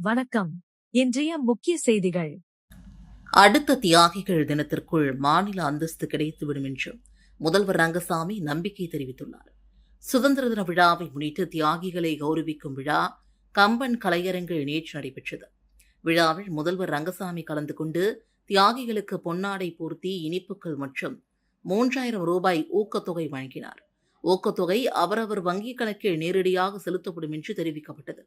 வணக்கம். இன்றைய முக்கிய செய்திகள். அடுத்த தியாகிகள் தினத்திற்குள் மாநில அந்தஸ்து கிடைத்துவிடும் என்று முதல்வர் ரங்கசாமி நம்பிக்கை தெரிவித்துள்ளார். சுதந்திர தின விழாவை முன்னிட்டு தியாகிகளை கௌரவிக்கும் விழா கம்பன் கலையரங்கில் நேற்று நடைபெற்றது. விழாவில் முதல்வர் ரங்கசாமி கலந்து கொண்டு தியாகிகளுக்கு பொன்னாடை போர்த்தி இனிப்புகள் மற்றும் 3000 ரூபாய் ஊக்கத்தொகை வழங்கினார். ஊக்கத்தொகை அவரவர் வங்கிக் கணக்கில் நேரடியாக செலுத்தப்படும் என்று தெரிவிக்கப்பட்டது.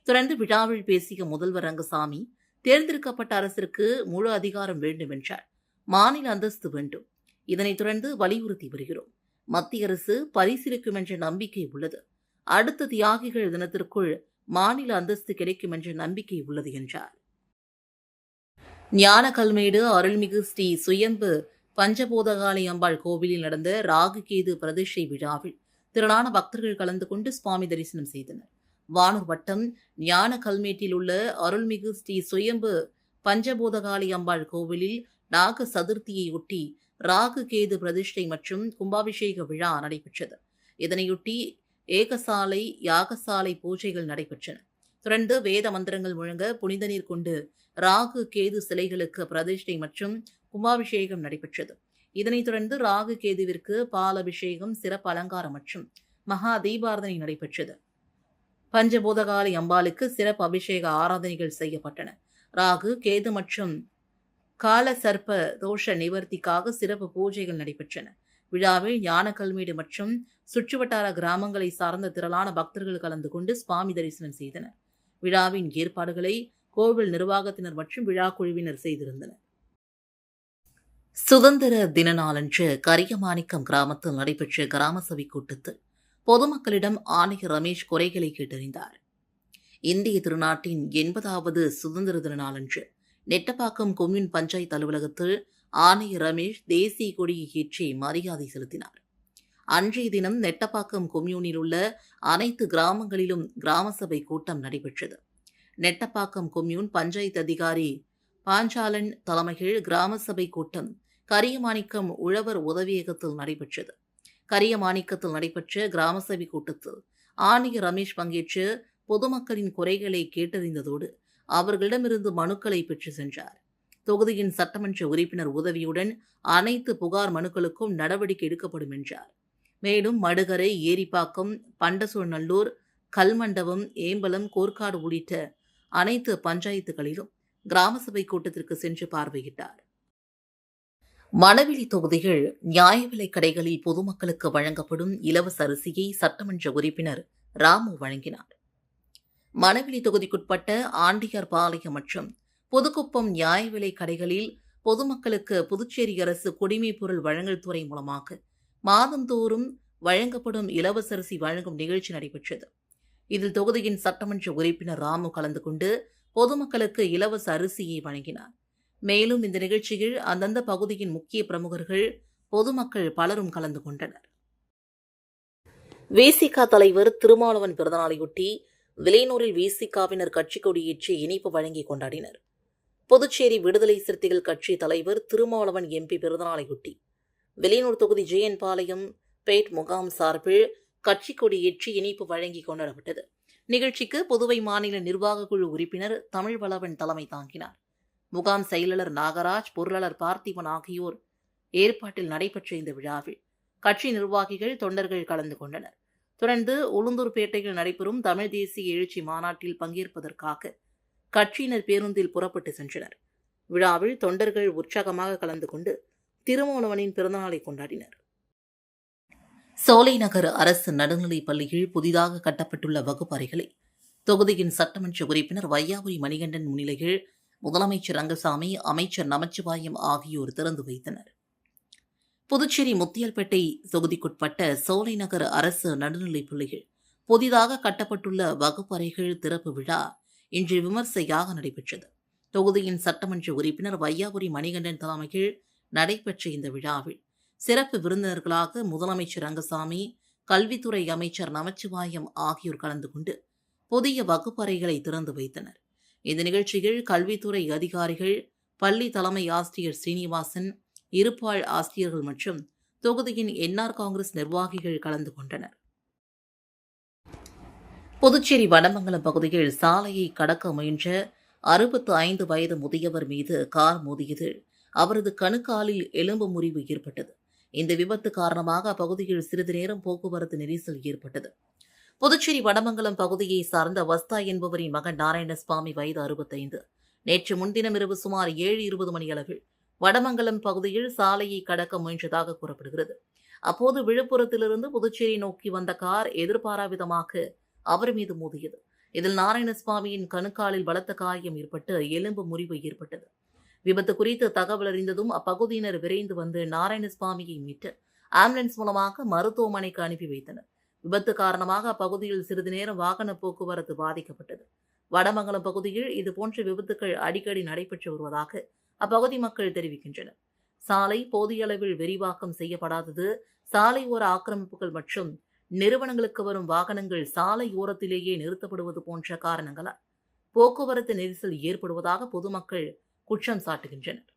தொடர்ந்து விழாவில் பேசிய முதல்வர் ரங்கசாமி, தேர்ந்தெடுக்கப்பட்ட அரசிற்கு முழு அதிகாரம் வேண்டும் என்றார். மாநில அந்தஸ்து வேண்டும். இதனைத் தொடர்ந்து வலியுறுத்தி வருகிறோம். மத்திய அரசு பரிசீலிக்கும் என்ற நம்பிக்கை உள்ளது. அடுத்த தியாகிகள் தினத்திற்குள் மாநில அந்தஸ்து கிடைக்கும் என்ற நம்பிக்கை உள்ளது என்றார். ஞானக்கல்மேடு அருள்மிகு ஸ்ரீ சுயம்பு பஞ்சபோதகாளி அம்பாள் கோவிலில் நடந்த ராகு கேது பிரதிஷ்டை விழாவில் திரளான பக்தர்கள் கலந்து கொண்டு சுவாமி தரிசனம் செய்தனர். வானூர் வட்டம் ஞான கல்மேட்டில் உள்ள அருள்மிகு ஸ்ரீ சுயம்பு பஞ்சபோதகாளி அம்பாள் கோவிலில் நாக சதுர்த்தியையொட்டி ராகு கேது பிரதிஷ்டை மற்றும் கும்பாபிஷேக விழா நடைபெற்றது. இதனையொட்டி ஏகசாலை யாகசாலை பூஜைகள் நடைபெற்றன. தொடர்ந்து வேத மந்திரங்கள் முழங்க புனித நீர் கொண்டு ராகு கேது சிலைகளுக்கு பிரதிஷ்டை மற்றும் கும்பாபிஷேகம் நடைபெற்றது. இதனைத் தொடர்ந்து ராகு கேதுவிற்கு பால் அபிஷேகம், சிறப்பு அலங்காரம் மற்றும் மகா தீபாரதனை நடைபெற்றது. பஞ்சபூதகாளி அம்பாளுக்கு சிறப்பு அபிஷேக ஆராதனைகள் செய்யப்பட்டன. ராகு கேது மற்றும் கால சர்ப்ப தோஷ நிவர்த்திக்காக சிறப்பு பூஜைகள் நடைபெற்றன. விழாவில் ஞானக்கல்மேடு மற்றும் சுற்றுவட்டார கிராமங்களை சார்ந்த திரளான பக்தர்கள் கலந்து கொண்டு சுவாமி தரிசனம் செய்தனர். விழாவின் ஏற்பாடுகளை கோவில் நிர்வாகத்தினர் மற்றும் விழா குழுவினர் செய்திருந்தனர். சுதந்திர தின நாளன்று கரியமாணிக்கம் கிராமத்தில் நடைபெற்ற கிராம சபை கூட்டத்தில் பொதுமக்களிடம் ஆணையர் ரமேஷ் குறைகளை கேட்டறிந்தார். இந்திய திருநாட்டின் 80வது சுதந்திர தின நாளன்று நெட்டப்பாக்கம் கொம்யூன் பஞ்சாயத்து அலுவலகத்தில் ஆணையர் ரமேஷ் தேசிய கொடியை ஏற்றி மரியாதை செலுத்தினார். அன்றைய தினம் நெட்டப்பாக்கம் கொம்யூனில் உள்ள அனைத்து கிராமங்களிலும் கிராம சபை கூட்டம் நடைபெற்றது. நெட்டப்பாக்கம் கொம்யூன் பஞ்சாயத்து அதிகாரி பாஞ்சாலன் தலைமையில் கிராம சபை கூட்டம் கரியமாணிக்கம் உழவர் உதவியகத்தில் நடைபெற்றது. கரியமாணிக்கத்தில் நடைபெற்ற கிராம சபை கூட்டத்தில் ஆணையர் ரமேஷ் பங்கேற்று பொதுமக்களின் குறைகளை கேட்டறிந்ததோடு அவர்களிடமிருந்து மனுக்களை பெற்று சென்றார். தொகுதியின் சட்டமன்ற உறுப்பினர் உதவியுடன் அனைத்து புகார் மனுக்களுக்கும் நடவடிக்கை எடுக்கப்படும் என்றார். மேலும் மடுகரை, ஏரிப்பாக்கம், பண்டசூழ்நல்லூர், கல்மண்டபம், ஏம்பலம், கோர்க்காடு உள்ளிட்ட அனைத்து பஞ்சாயத்துகளிலும் கிராம சபை கூட்டத்திற்கு சென்று பார்வையிட்டார். மணவெளி தொகுதியில் நியாய விலைக் கடைகளில் பொதுமக்களுக்கு வழங்கப்படும் இலவச அரிசியை சட்டமன்ற உறுப்பினர் ராமு வழங்கினார். மணவெளி தொகுதிக்குட்பட்ட ஆண்டியார்பாளையம் மற்றும் புதுக்குப்பம் நியாய விலைக் கடைகளில் பொதுமக்களுக்கு புதுச்சேரி அரசு குடிமைப் பொருள் வழங்கல் துறை மூலமாக மாதந்தோறும் வழங்கப்படும் இலவச அரிசி வழங்கும் நிகழ்ச்சி நடைபெற்றது. இதில் தொகுதியின் சட்டமன்ற உறுப்பினர் ராமு கலந்து கொண்டு பொதுமக்களுக்கு இலவச அரிசியை வழங்கினார். மேலும் இந்த நிகழ்ச்சியில் அந்தந்த பகுதியின் முக்கிய பிரமுகர்கள், பொதுமக்கள் பலரும் கலந்து கொண்டனர். விசிக தலைவர் திருமாவளவன் பிறந்தநாளையொட்டி விலையூரில் விசிகவினர் கட்சி கொடியேற்றி இனிப்பு வழங்கி கொண்டாடினர். புதுச்சேரி விடுதலை சிறுத்தைகள் கட்சி தலைவர் திருமாவளவன் எம்பி பிறந்தநாளையொட்டி விலையூர் தொகுதி ஜெயன் பாளையம் பேட் முகாம் சார்பில் கட்சி கொடியேற்றி இனிப்பு வழங்கி கொண்டாடப்பட்டது. நிகழ்ச்சிக்கு புதுவை மாநில நிர்வாக குழு உறுப்பினர் தமிழ்வளவன் தலைமை தாங்கினார். முகாம் செயலாளர் நாகராஜ், பொருளாளர் பார்த்திபன் ஆகியோர் ஏற்பாட்டில் நடைபெற்ற இந்த விழாவில் கட்சி நிர்வாகிகள், தொண்டர்கள் கலந்து கொண்டனர். தொடர்ந்து உளுந்தூர்பேட்டையில் நடைபெறும் தமிழ் தேசிய எழுச்சி மாநாட்டில் பங்கேற்பதற்காக கட்சியினர் பேருந்தில் புறப்பட்டு சென்றனர். விழாவில் தொண்டர்கள் உற்சாகமாக கலந்து கொண்டு திருமாவளவனின் பிறந்தநாளை கொண்டாடினர். சோலைநகர் அரசு நடுநிலைப் பள்ளியில் புதிதாக கட்டப்பட்டுள்ள வகுப்பறைகளை தொகுதியின் சட்டமன்ற உறுப்பினர் வையாபுரி மணிகண்டன் முன்னிலையில் முதலமைச்சர் ரங்கசாமி, அமைச்சர் நமச்சிவாயம் ஆகியோர் திறந்து வைத்தனர். புதுச்சேரி முத்தியல்பேட்டை தொகுதிக்குட்பட்ட சோலைநகர் அரசு நடுநிலைப் பள்ளியில் புதிதாக கட்டப்பட்டுள்ள வகுப்பறைகள் திறப்பு விழா இன்று விமர்சையாக நடைபெற்றது. தொகுதியின் சட்டமன்ற உறுப்பினர் வையாபுரி மணிகண்டன் தலைமையில் நடைபெற்ற இந்த விழாவில் சிறப்பு விருந்தினர்களாக முதலமைச்சர் ரங்கசாமி, கல்வித்துறை அமைச்சர் நமச்சிவாயம் ஆகியோர் கலந்து கொண்டு புதிய வகுப்பறைகளை திறந்து வைத்தனர். இந்த நிகழ்ச்சியில் கல்வித்துறை அதிகாரிகள், பள்ளி தலைமை ஆசிரியர் ஸ்ரீனிவாசன், இருப்பாள் ஆசிரியர்கள் மற்றும் தொகுதியின் என்ஆர் காங்கிரஸ் நிர்வாகிகள் கலந்து கொண்டனர். புதுச்சேரி வடமங்கலம் பகுதியில் சாலையை கடக்க முயன்ற 65 வயது முதியவர் மீது கார் மோதியதில் அவரது கணுக்காலில் எலும்பு முறிவு ஏற்பட்டது. இந்த விபத்து காரணமாக அப்பகுதியில் சிறிது நேரம் போக்குவரத்து நெரிசல் ஏற்பட்டது. புதுச்சேரி வடமங்கலம் பகுதியை சார்ந்த வஸ்தா என்பவரின் மகன் நாராயணசுவாமி வயது 65 நேற்று முன்தினம் இரவு சுமார் 7:20 மணியளவில் வடமங்கலம் பகுதியில் சாலையை கடக்க முயன்றதாக கூறப்படுகிறது. அப்போது விழுப்புரத்திலிருந்து புதுச்சேரி நோக்கி வந்த கார் எதிர்பாராவிதமாக அவர் மீது மோதியது. இதில் நாராயணசுவாமியின் கணுக்காலில் பலத்த காயம் ஏற்பட்டு எலும்பு முறிவு ஏற்பட்டது. விபத்து குறித்து தகவல் அறிந்ததும் அப்பகுதியினர் விரைந்து வந்து நாராயணசுவாமியை மீட்டு ஆம்புலன்ஸ் மூலமாக மருத்துவமனைக்கு அனுப்பி வைத்தனர். விபத்து காரணமாக அப்பகுதியில் சிறிது நேரம் வாகன போக்குவரத்து பாதிக்கப்பட்டது. வடமங்கலம் பகுதியில் இதுபோன்ற விபத்துக்கள் அடிக்கடி நடைபெற்று வருவதாக அப்பகுதி மக்கள் தெரிவிக்கின்றனர். சாலை போதிய அளவில் விரிவாக்கம் செய்யப்படாதது, சாலை ஓர ஆக்கிரமிப்புகள் மற்றும் நிறுவனங்களுக்கு வரும் வாகனங்கள் சாலை ஓரத்திலேயே நிறுத்தப்படுவது போன்ற காரணங்களால் போக்குவரத்து நெரிசல் ஏற்படுவதாக பொதுமக்கள் குற்றம் சாட்டுகின்றனர்.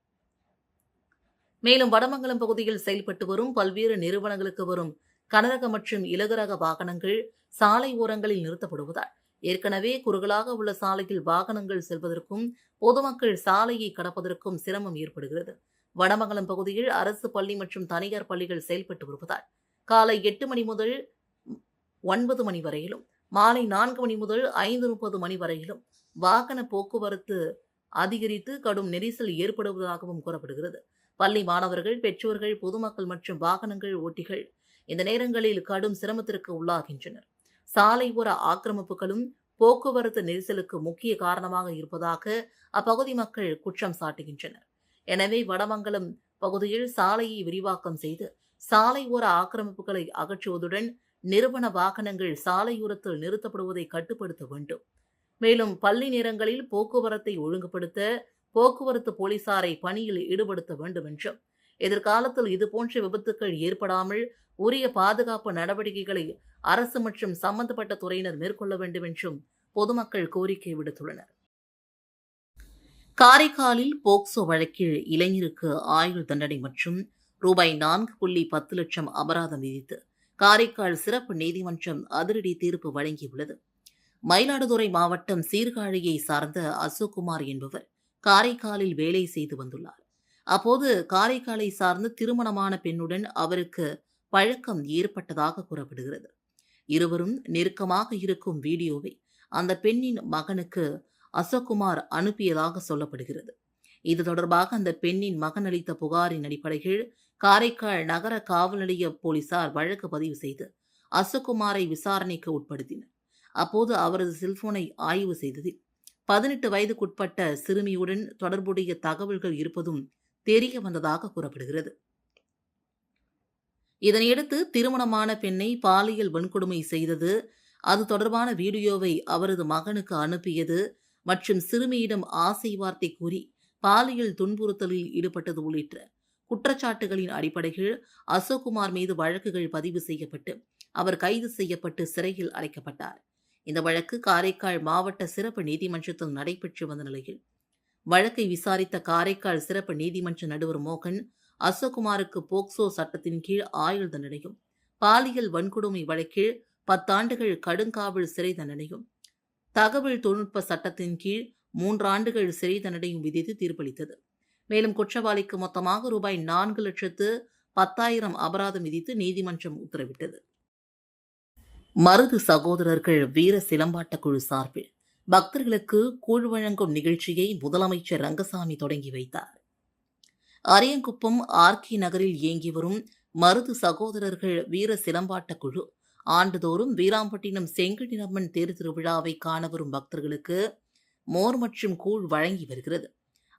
மேலும் வடமங்கலம் பகுதியில் செயல்பட்டு வரும் பல்வேறு நிறுவனங்களுக்கு வரும் கனரக மற்றும் இலகுரக வாகனங்கள் சாலை ஓரங்களில் நிறுத்தப்படுவதால் ஏற்கனவே குறுகலாக உள்ள சாலையில் வாகனங்கள் செல்வதற்கும் பொதுமக்கள் சாலையை கடப்பதற்கும் சிரமம் ஏற்படுகிறது. வடமங்கலம் பகுதியில் அரசு பள்ளி மற்றும் தனியார் பள்ளிகள் செயல்பட்டு வருவதால் காலை 8 மணி முதல் 9 மணி வரையிலும், மாலை 4 மணி முதல் 5:30 மணி வரையிலும் வாகன போக்குவரத்து அதிகரித்து கடும் நெரிசல் ஏற்படுவதாகவும் கூறப்படுகிறது. பள்ளி மாணவர்கள், பெற்றோர்கள், பொதுமக்கள் மற்றும் வாகனங்கள் ஓட்டிகள் இந்த நேரங்களில் கடும் சிரமத்திற்கு உள்ளாகின்றனர். சாலை ஓர ஆக்கிரமிப்புகளும் போக்குவரத்து நெரிசலுக்கு முக்கிய காரணமாக இருப்பதாக அப்பகுதி மக்கள் குற்றம் சாட்டுகின்றனர். எனவே வடமங்கலம் பகுதியில் சாலையை விரிவாக்கம் செய்து சாலை ஓர ஆக்கிரமிப்புகளை அகற்றுவதுடன் நிறுவன வாகனங்கள் சாலையோரத்தில் நிறுத்தப்படுவதை கட்டுப்படுத்த வேண்டும். மேலும் பள்ளி நேரங்களில் போக்குவரத்தை ஒழுங்குபடுத்த போக்குவரத்து போலீசாரை பணியில் ஈடுபடுத்த வேண்டும் என்றும், எதிர்காலத்தில் இதுபோன்ற விபத்துக்கள் ஏற்படாமல் உரிய பாதுகாப்பு நடவடிக்கைகளை அரசு மற்றும் சம்பந்தப்பட்ட துறையினர் மேற்கொள்ள வேண்டும் என்றும் பொதுமக்கள் கோரிக்கை விடுத்துள்ளனர். காரைக்காலில் போக்சோ வழக்கில் இளைஞருக்கு ஆயுள் தண்டனை மற்றும் ரூபாய் 4.10 லட்சம் அபராதம் விதித்து காரைக்கால் சிறப்பு நீதிமன்றம் அதிரடி தீர்ப்பு வழங்கியுள்ளது. மயிலாடுதுறை மாவட்டம் சீர்காழியை சார்ந்த அசோக்குமார் என்பவர் காரைக்காலில் வேலை செய்து வந்துள்ளார். அப்போது காரைக்காலை சார்ந்த திருமணமான பெண்ணுடன் அவருக்கு பழக்கம் ஏற்பட்டதாக கூறப்படுகிறது. இருவரும் நெருக்கமாக இருக்கும் வீடியோவை அந்த பெண்ணின் மகனுக்கு அசோக்குமார் அனுப்பியதாக சொல்லப்படுகிறது. இது தொடர்பாக அந்த பெண்ணின் மகன் அளித்த புகாரின் அடிப்படையில் காரைக்கால் நகர காவல் நிலைய போலீசார் வழக்கு பதிவு செய்து அசோக்குமாரை விசாரணைக்கு உட்படுத்தினர். அப்போது அவரது செல்போனை ஆய்வு செய்ததில் 18 வயதுக்குட்பட்ட சிறுமியுடன் தொடர்புடைய தகவல்கள் இருப்பதும் தெரிய வந்ததாக கூறப்படுகிறது. இதனையடுத்து திருமணமான பெண்ணை பாலியல் வன்கொடுமை செய்தது, அது தொடர்பான வீடியோவை அவரது மகனுக்கு அனுப்பியது மற்றும் சிறுமியிடம் ஆசை வார்த்தை கூறி பாலியல் துன்புறுத்தலில் ஈடுபட்டது உள்ளிட்ட குற்றச்சாட்டுகளின் அடிப்படையில் அசோக்குமார் மீது வழக்குகள் பதிவு செய்யப்பட்டு அவர் கைது செய்யப்பட்டு சிறையில் அடைக்கப்பட்டார். இந்த வழக்கு காரைக்கால் மாவட்ட சிறப்பு நீதிமன்றத்தில் நடைபெற்று வந்த நிலையில் வழக்கை விசாரித்த காரைக்கால் சிறப்பு நீதிமன்ற நடுவர் மோகன் அசோக்குமாருக்கு போக்சோ சட்டத்தின் கீழ் ஆயுள் தண்டனையும், பாலியல் வன்கொடுமை வழக்கில் 10 ஆண்டுகள் கடுங்காவல் சிறை தண்டனையும், தகவல் தொழில்நுட்ப சட்டத்தின் கீழ் 3 ஆண்டுகள் சிறை தண்டனையும் விதித்து தீர்ப்பளித்தது. மேலும் குற்றவாளிக்கு மொத்தமாக ரூபாய் 4,10,000 அபராதம் விதித்து நீதிமன்றம் உத்தரவிட்டது. மருது சகோதரர்கள் வீர சிலம்பாட்ட குழு சார்பில் பக்தர்களுக்கு கூழ் வழங்கும் நிகழ்ச்சியை முதலமைச்சர் ரங்கசாமி தொடங்கி வைத்தார். அரியங்குப்பம் ஆர்கே நகரில் இயங்கி வரும் மருது சகோதரர்கள் வீர சிலம்பாட்ட குழு ஆண்டுதோறும் வீராம்பட்டினம் செங்கடிரம்மன் தேர் திருவிழாவை காண வரும் பக்தர்களுக்கு மோர் மற்றும் கூழ் வழங்கி வருகிறது.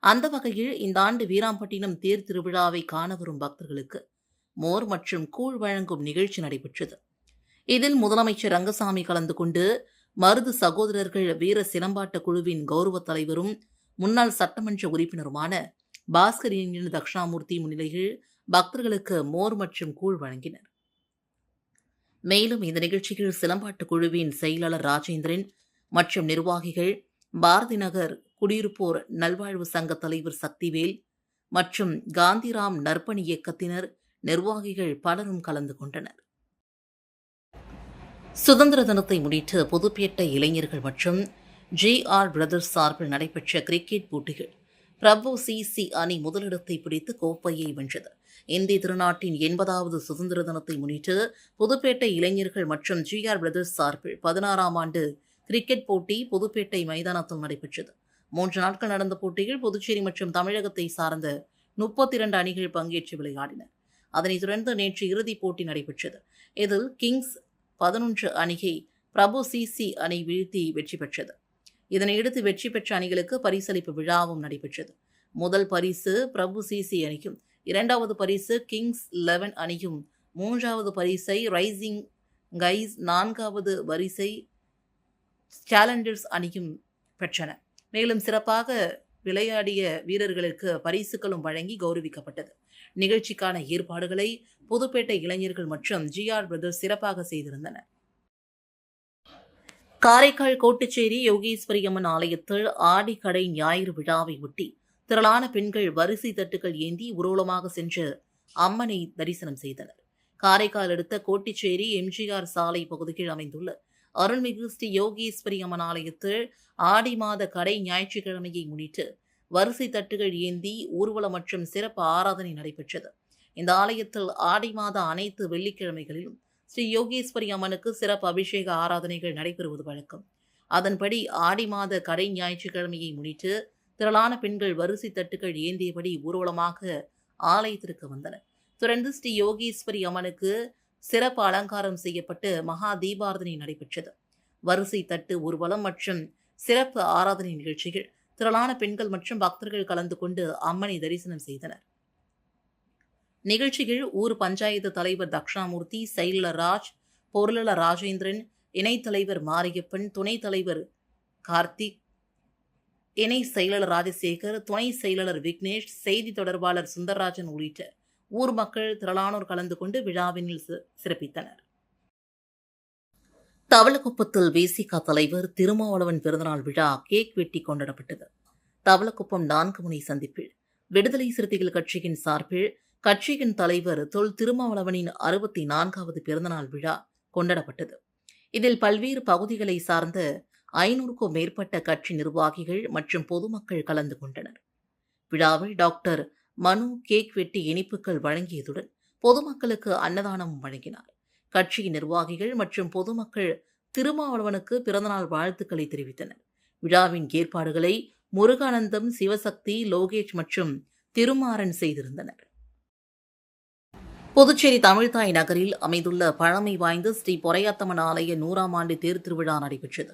அந்த வகையில் இந்த ஆண்டு வீராம்பட்டினம் தேர் திருவிழாவை காண வரும் பக்தர்களுக்கு மோர் மற்றும் கூழ் வழங்கும் நிகழ்ச்சி நடைபெற்றது. இதில் முதலமைச்சர் ரங்கசாமி கலந்து கொண்டு மருது சகோதரர்கள் வீர சிலம்பாட்ட குழுவின் கௌரவ தலைவரும் முன்னாள் சட்டமன்ற உறுப்பினருமான பாஸ்கர் தக்ஷணாமூர்த்தி முன்னிலையில் பக்தர்களுக்கு மோர் மற்றும் கூழ் வழங்கினர். மேலும் இந்த நிகழ்ச்சியில் சிலம்பாட்டு குழுவின் செயலாளர் ராஜேந்திரன் மற்றும் நிர்வாகிகள், பாரதி நகர் குடியிருப்போர் நல்வாழ்வு சங்க தலைவர் சக்திவேல் மற்றும் காந்திராம் நற்பணி இயக்கத்தினர், நிர்வாகிகள் பலரும் கலந்து கொண்டனர். சுதந்திர தினத்தை முன்னிட்டு புதுப்பேட்டை இளைஞர்கள் மற்றும் ஜி.ஆர். பிரதர்ஸ் சார்பில் நடைபெற்ற கிரிக்கெட் போட்டிகள் பிரபு சி அணி முதலிடத்தை பிடித்து கோப்பையை வென்றது. இந்திய திருநாட்டின் 80வது சுதந்திர தினத்தை முன்னிட்டு புதுப்பேட்டை இளைஞர்கள் மற்றும் ஜி.ஆர். பிரதர்ஸ் சார்பில் 16ஆம் ஆண்டு கிரிக்கெட் போட்டி புதுப்பேட்டை மைதானத்தில் நடைபெற்றது. 3 நாட்கள் நடந்த போட்டியில் புதுச்சேரி மற்றும் தமிழகத்தை சார்ந்த 32 அணிகள் பங்கேற்று விளையாடின. அதனைத் தொடர்ந்து நேற்று இறுதிப் போட்டி நடைபெற்றது. இதில் கிங்ஸ் 11 அணியை பிரபு சி அணி வீழ்த்தி வெற்றி பெற்றது. இதனையடுத்து வெற்றி பெற்ற அணிகளுக்கு பரிசளிப்பு விழாவும் நடைபெற்றது. முதல் பரிசு பிரபு சி அணியும், 2வது பரிசு கிங்ஸ் 11 அணியும், 3வது பரிசை ரைசிங் கைஸ், 4வது பரிசை சேலஞ்சர்ஸ் அணியும் பெற்றன. மேலும் சிறப்பாக விளையாடிய வீரர்களுக்கு பரிசுகளும் வழங்கி கௌரவிக்கப்பட்டது. நிகழ்ச்சிக்கான ஏற்பாடுகளை புதுப்பேட்டை இளைஞர்கள் மற்றும் ஜி.ஆர். பிரதர்ஸ் சிறப்பாக செய்திருந்தனர். காரைக்கால் கோட்டுச்சேரி யோகேஸ்வரி அம்மன் ஆலயத்தில் ஆடி கடை ஞாயிறு விழாவை ஒட்டி திரளான பெண்கள் வரிசை தட்டுகள் ஏந்தி ஊர்வலமாக சென்று அம்மனை தரிசனம் செய்தனர். காரைக்கால் அடுத்த கோட்டுச்சேரி எம்.ஜி.ஆர். சாலை பகுதியில் அமைந்துள்ள அருள்மிகு ஸ்ரீ யோகேஸ்வரி அம்மன் ஆலயத்தில் ஆடி மாத கடை ஞாயிற்றுக்கிழமையை முன்னிட்டு வரிசை தட்டுகள் ஏந்தி ஊர்வலம் மற்றும் சிறப்பு ஆராதனை நடைபெற்றது. இந்த ஆலயத்தில் ஆடி மாத அனைத்து வெள்ளிக்கிழமைகளிலும் ஸ்ரீ யோகேஸ்வரி அம்மனுக்கு சிறப்பு அபிஷேக ஆராதனைகள் நடைபெறுவது வழக்கம். அதன்படி ஆடி மாத கடை ஞாயிற்றுக்கிழமையை முன்னிட்டு திரளான பெண்கள் வரிசை தட்டுகள் ஏந்தியபடி ஊர்வலமாக ஆலயத்திற்கு வந்தனர். தொடர்ந்து ஸ்ரீ யோகேஸ்வரி அம்மனுக்கு சிறப்பு அலங்காரம் செய்யப்பட்டு மகா தீபாராதனை நடைபெற்றது. வரிசை தட்டு ஊர்வலம் மற்றும் சிறப்பு ஆராதனை நிகழ்ச்சிகள் திரளான பெண்கள் மற்றும் பக்தர்கள் கலந்து கொண்டு அம்மனை தரிசனம் செய்தனர். நிகழ்ச்சியில் ஊர் பஞ்சாயத்து தலைவர் தக்ஷாமூர்த்தி, செயலர் ராஜ், பொருளாளர் ராஜேந்திரன், இணைத் தலைவர் மாரியப்பன், துணைத் தலைவர் கார்த்திக், இணை செயலாளர் ராஜசேகர், துணை செயலாளர் விக்னேஷ், செய்தி தொடர்பாளர் சுந்தரராஜன் உள்ளிட்ட ஊர் மக்கள் திரளானோர் கலந்து கொண்டு விழாவினில் சிறப்பித்தனர். தவளக்குப்பத்தில் விசிக தலைவர் திருமாவளவன் பிறந்தநாள் விழா கேக் வெட்டி கொண்டாடப்பட்டது. தவளக்குப்பம் 4 முனை சந்திப்பில் விடுதலை சிறுத்தைகள் கட்சியின் சார்பில் கட்சியின் தலைவர் தொல் திருமாவளவனின் 64வது பிறந்தநாள் விழா கொண்டாடப்பட்டது. இதில் பல்வேறு பகுதிகளை சார்ந்த 500க்கும் மேற்பட்ட கட்சி நிர்வாகிகள் மற்றும் பொதுமக்கள் கலந்து கொண்டனர். விழாவில் டாக்டர் மனு கேக் வெட்டி இனிப்புகள் வழங்கியதுடன் பொதுமக்களுக்கு அன்னதானமும் வழங்கினார். கட்சியின் நிர்வாகிகள் மற்றும் பொதுமக்கள் திருமாவளவனுக்கு பிறந்தநாள் வாழ்த்துக்களை தெரிவித்தனர். விழாவின் ஏற்பாடுகளை முருகானந்தம், சிவசக்தி, லோகேஷ் மற்றும் திருமாறன் செய்திருந்தனர். புதுச்சேரி தமிழ்தாய் நகரில் அமைந்துள்ள பழமை வாய்ந்த ஸ்ரீ பொறையாத்தம்மன் ஆலய 100ஆம் ஆண்டு தேர் திருவிழா நடைபெற்றது.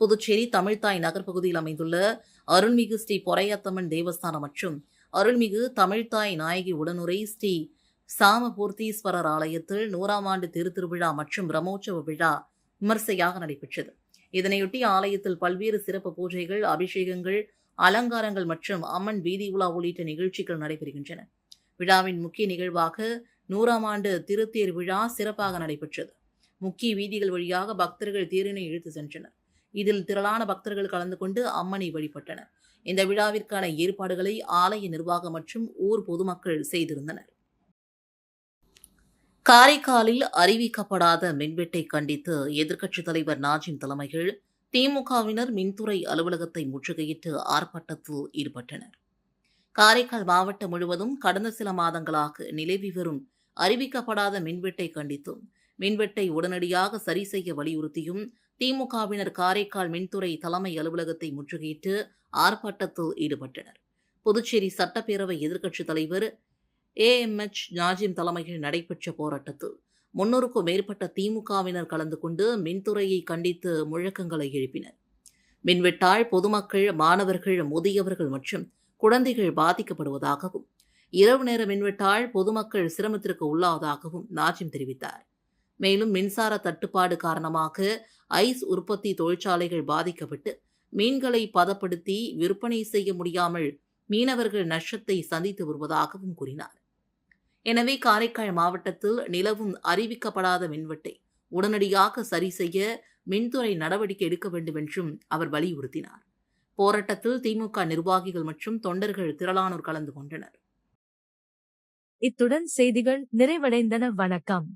புதுச்சேரி தமிழ்தாய் நகர் பகுதியில் அமைந்துள்ள அருள்மிகு ஸ்ரீ பொறையாத்தம்மன் தேவஸ்தானம் மற்றும் அருள்மிகு தமிழ்தாய் நாயகி உடனுரை ஸ்ரீ சாமபூர்த்தீஸ்வரர் ஆலயத்தில் 100ஆம் ஆண்டு திருத்திருவிழா மற்றும் பிரம்மோற்சவ விழா விமர்சையாக நடைபெற்றது. இதனையொட்டி ஆலயத்தில் பல்வேறு சிறப்பு பூஜைகள், அபிஷேகங்கள், அலங்காரங்கள் மற்றும் அம்மன் வீதி உலா உள்ளிட்ட நிகழ்ச்சிகள் நடைபெறுகின்றன. விழாவின் முக்கிய நிகழ்வாக 100ஆம் ஆண்டு திருத்தேர் விழா சிறப்பாக நடைபெற்றது. முக்கிய வீதிகள் வழியாக பக்தர்கள் தேரினை இழுத்து சென்றனர். இதில் திரளான பக்தர்கள் கலந்து கொண்டு அம்மனை வழிபட்டனர். இந்த விழாவிற்கான ஏற்பாடுகளை ஆலய நிர்வாகம் மற்றும் ஊர் பொதுமக்கள் செய்திருந்தனர். காரைக்காலில் அறிவிக்கப்படாத மின்வெட்டை கண்டித்து எதிர்க்கட்சித் தலைவர் நாஜிம் தலைமையில் திமுகவினர் மின்துறை அலுவலகத்தை முற்றுகையிட்டு ஆர்ப்பாட்டத்தில் ஈடுபட்டனர். காரைக்கால் மாவட்டம் முழுவதும் கடந்த சில மாதங்களாக நிலவி வரும் அறிவிக்கப்படாத மின்வெட்டை கண்டித்தும் மின்வெட்டை உடனடியாக சரி செய்ய வலியுறுத்தியும் திமுகவினர் காரைக்கால் மின்துறை தலைமை அலுவலகத்தை முற்றுகையிட்டு ஆர்ப்பாட்டத்தில் ஈடுபட்டனர். புதுச்சேரி சட்டப்பேரவை எதிர்க்கட்சித் தலைவர் AMH நாஜிம் தலைமையில் நடைபெற்ற போராட்டத்தில் 300க்கும் மேற்பட்ட திமுகவினர் கலந்து கொண்டு மின்துறையை கண்டித்து முழக்கங்களை எழுப்பினர். மின்வெட்டால் பொதுமக்கள், மாணவர்கள், முதியவர்கள் மற்றும் குழந்தைகள் பாதிக்கப்படுவதாகவும், இரவு நேர மின்வெட்டால் பொதுமக்கள் சிரமத்திற்கு உள்ளாவதாகவும் நாஜிம் தெரிவித்தார். மேலும் மின்சார தட்டுப்பாடு காரணமாக ஐஸ் உற்பத்தி தொழிற்சாலைகள் பாதிக்கப்பட்டு மீன்களை பதப்படுத்தி விற்பனை செய்ய முடியாமல் மீனவர்கள் நஷ்டத்தை சந்தித்து வருவதாகவும் கூறினார். எனவே காரைக்கால் மாவட்டத்தில் நிலவும் அறிவிக்கப்படாத மின்வெட்டை உடனடியாக சரி செய்ய மின்துறை நடவடிக்கை எடுக்க வேண்டும் என்றும் அவர் வலியுறுத்தினார். போராட்டத்தில் திமுக நிர்வாகிகள் மற்றும் தொண்டர்கள் திரளானோர் கலந்து கொண்டனர். இத்துடன் செய்திகள் நிறைவடைந்தன. வணக்கம்.